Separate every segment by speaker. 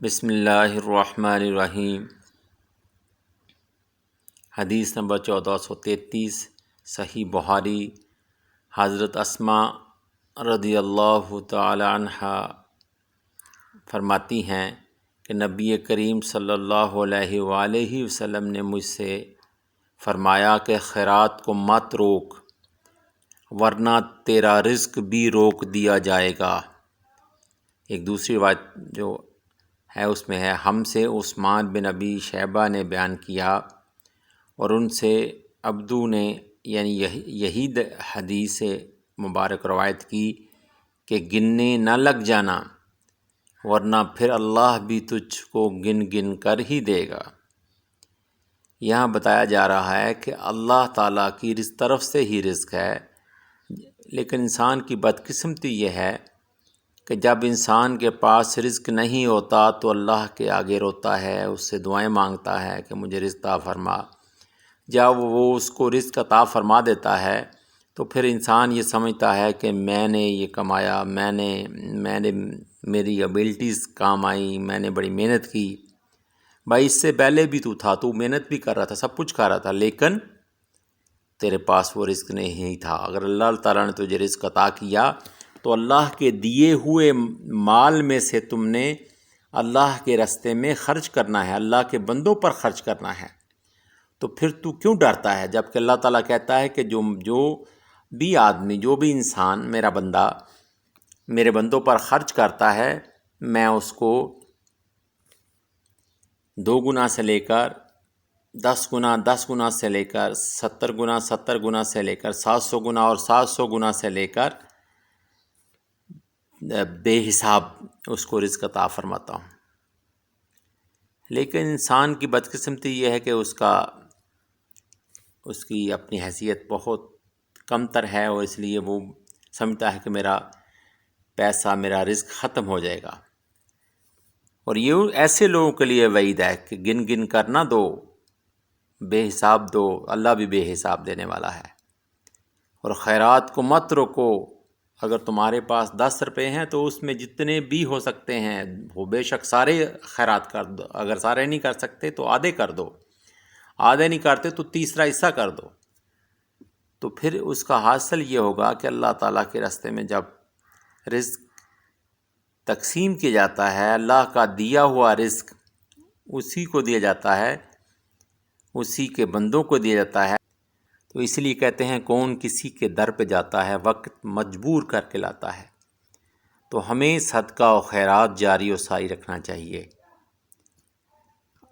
Speaker 1: بسم اللہ الرحمن الرحیم۔ حدیث نمبر 1433 صحیح بخاری۔ حضرت اسماء رضی اللہ تعالی عنہا فرماتی ہیں کہ نبی کریم صلی اللہ علیہ وآلہ وسلم نے مجھ سے فرمایا کہ خیرات کو مت روک ورنہ تیرا رزق بھی روک دیا جائے گا۔ ایک دوسری بات جو ہے اس میں ہے، ہم سے عثمان بن ابی شیبہ نے بیان کیا اور ان سے عبدو نے یعنی یہی حدیث مبارک روایت کی کہ گننے نہ لگ جانا ورنہ پھر اللہ بھی تجھ کو گن گن کر ہی دے گا۔ یہاں بتایا جا رہا ہے کہ اللہ تعالیٰ کی طرف سے ہی رزق ہے، لیکن انسان کی بدقسمتی یہ ہے کہ جب انسان کے پاس رزق نہیں ہوتا تو اللہ کے آگے روتا ہے، اس سے دعائیں مانگتا ہے کہ مجھے رزق عطا فرما۔ جب وہ اس کو رزق عطا فرما دیتا ہے تو پھر انسان یہ سمجھتا ہے کہ میں نے یہ کمایا، میں نے میری ایبلٹیز کام آئی، میں نے بڑی محنت کی۔ بھائی اس سے پہلے بھی تو محنت بھی کر رہا تھا، سب کچھ کر رہا تھا، لیکن تیرے پاس وہ رزق نہیں تھا۔ اگر اللہ تعالیٰ نے تجھے رزق عطا کیا تو اللہ کے دیے ہوئے مال میں سے تم نے اللہ کے راستے میں خرچ کرنا ہے، اللہ کے بندوں پر خرچ کرنا ہے۔ تو پھر تو کیوں ڈرتا ہے جب کہ اللہ تعالیٰ کہتا ہے کہ جو بھی آدمی، جو بھی انسان میرا بندہ میرے بندوں پر خرچ کرتا ہے میں اس کو 2 گنا سے لے کر 10 گنا، 10 گنا سے لے کر 70 گنا، 70 گنا سے لے کر 700 گنا اور 700 گنا سے لے کر بے حساب اس کو رزق عطا فرماتا ہوں۔ لیکن انسان کی بدقسمتی یہ ہے کہ اس کی اپنی حیثیت بہت کم تر ہے اور اس لیے وہ سمجھتا ہے کہ میرا پیسہ، میرا رزق ختم ہو جائے گا۔ اور یہ ایسے لوگوں کے لیے وعید ہے کہ گن گن کر نہ دو، بے حساب دو، اللہ بھی بے حساب دینے والا ہے۔ اور خیرات کو مت روکو، اگر تمہارے پاس 10 روپے ہیں تو اس میں جتنے بھی ہو سکتے ہیں وہ بے شک سارے خیرات کر دو، اگر سارے نہیں کر سکتے تو آدھے کر دو، آدھے نہیں کرتے تو تیسرا حصہ کر دو۔ تو پھر اس کا حاصل یہ ہوگا کہ اللہ تعالیٰ کے راستے میں جب رزق تقسیم کیا جاتا ہے، اللہ کا دیا ہوا رزق اسی کو دیا جاتا ہے، اسی کے بندوں کو دیا جاتا ہے۔ تو اس لیے کہتے ہیں کون کسی کے در پہ جاتا ہے وقت مجبور کر کے لاتا ہے۔ تو ہمیں صدقہ و خیرات جاری و ساری رکھنا چاہیے۔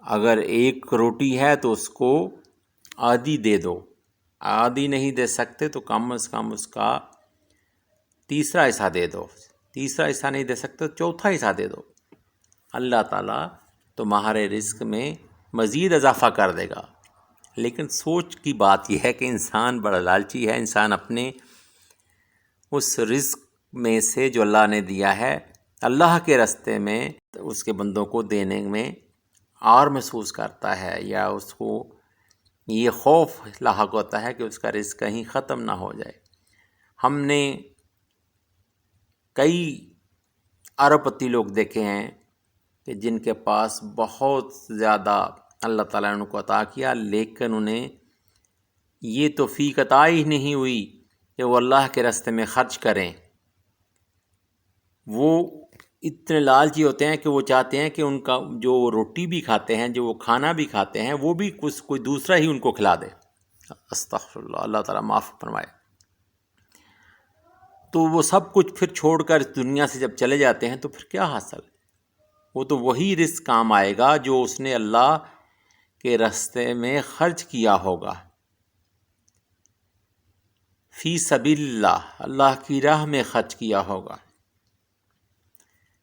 Speaker 1: اگر 1 روٹی ہے تو اس کو آدھی دے دو، آدھی نہیں دے سکتے تو کم از کم اس کا تیسرا حصہ دے دو، تیسرا حصہ نہیں دے سکتے تو چوتھا حصہ دے دو۔ اللہ تعالیٰ تمہارے رزق میں مزید اضافہ کر دے گا۔ لیکن سوچ کی بات یہ ہے کہ انسان بڑا لالچی ہے، انسان اپنے اس رزق میں سے جو اللہ نے دیا ہے اللہ کے راستے میں اس کے بندوں کو دینے میں اور محسوس کرتا ہے، یا اس کو یہ خوف لاحق ہوتا ہے کہ اس کا رزق کہیں ختم نہ ہو جائے۔ ہم نے کئی ارب پتی لوگ دیکھے ہیں کہ جن کے پاس بہت زیادہ اللہ تعالیٰ نے ان کو عطا کیا، لیکن انہیں یہ توفیق عطا ہی نہیں ہوئی کہ وہ اللہ کے راستے میں خرچ کریں۔ وہ اتنے لالچی ہوتے ہیں کہ وہ چاہتے ہیں کہ ان کا جو روٹی بھی کھاتے ہیں، جو وہ کھانا بھی کھاتے ہیں، وہ بھی کوئی دوسرا ہی ان کو کھلا دے۔ استغفر اللہ، اللہ تعالیٰ معاف فرمائے۔ تو وہ سب کچھ پھر چھوڑ کر اس دنیا سے جب چلے جاتے ہیں تو پھر کیا حاصل؟ وہ تو وہی رزق کام آئے گا جو اس نے اللہ کے راستے میں خرچ کیا ہوگا، فی سبیل اللہ، اللہ کی راہ میں خرچ کیا ہوگا۔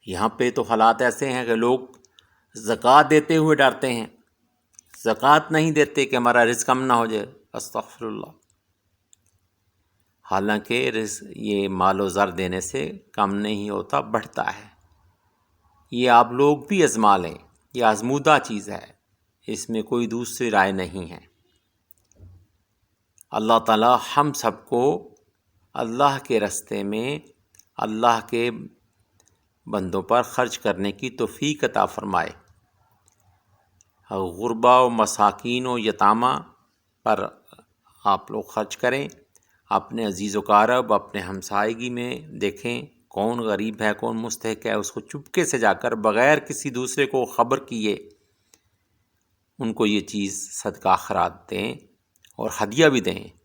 Speaker 1: یہاں پہ تو حالات ایسے ہیں کہ لوگ زکوٰۃ دیتے ہوئے ڈرتے ہیں، زکوٰۃ نہیں دیتے کہ ہمارا رزق کم نہ ہو جائے۔ استغفر اللہ۔ حالانکہ یہ مال و زر دینے سے کم نہیں ہوتا، بڑھتا ہے۔ یہ آپ لوگ بھی آزما لیں، یہ آزمودہ چیز ہے، اس میں کوئی دوسری رائے نہیں ہے۔ اللہ تعالیٰ ہم سب کو اللہ کے راستے میں اللہ کے بندوں پر خرچ کرنے کی توفیق عطا فرمائے۔ غربا و مساکین و یتامہ پر آپ لوگ خرچ کریں، اپنے عزیز و اقارب، اپنے ہمسائیگی میں دیکھیں کون غریب ہے، کون مستحق ہے، اس کو چپکے سے جا کر بغیر کسی دوسرے کو خبر کیے ان کو یہ چیز صدقہ خیرات دیں اور ہدیہ بھی دیں۔